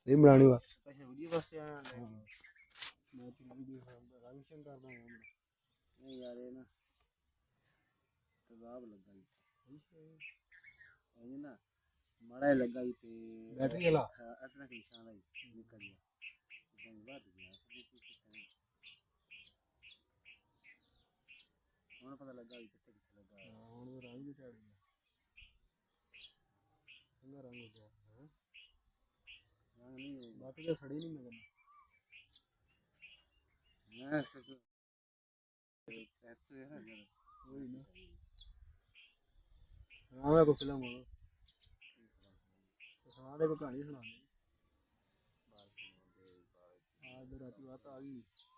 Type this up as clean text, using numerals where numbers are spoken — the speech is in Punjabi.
ਨਹੀਂ ਬਣਾਣੀ ਵਾ ਅੱਛਾ ਉਹਦੀ ਵਾਸਤੇ ਆਇਆ ਲੈ ਮੈਂ ਤੇ ਵੀਡੀਓ ਰਾਮਸ਼ਨ ਕਰਦਾ ਹਾਂ ਨਹੀਂ ਯਾਰ ਇਹ ਨਾ ਤਜ਼ਾਬ ਲੱਗਾ ਜੀ ਇਹ ਨਾ ਮਾੜਾ ਲੱਗਾ ਜੀ ਤੇ ਬੈਟਰੀ ਵਾਲਾ ਅਟਨਾ ਕਿ ਨਿਸ਼ਾਨ ਆਈ ਨਿਕਲ ਗਿਆ ਵੱਧ ਗਿਆ ਹੁਣ ਪਤਾ ਲੱਗਾ ਵੀ ਕਿੱਥੇ ਕਿੱਥੇ ਲੱਗਾ ਹੁਣ ਰੰਗ ਵੀ ਚੜ ਗਿਆ ਚੰਗਾ ਰੰਗ ਹੋ ਗਿਆ ਰੰਗ ਨਹੀਂ ਬਾਕੀ ਤਾਂ ਸੜੀ ਨਹੀਂ ਮੈਂ ਮੈਂ ਸਕ ਇੱਥੇ ਹੈ ਜਰਾ ਕੋਈ ਨਾ ਆਵੇ ਕੋ ਫਿਲਮ ਹੋ ਸੁਣਾ ਦੇ ਕੋ ਕਹਾਣੀ ਸੁਣਾ ਦੇ आज रात बात आ गई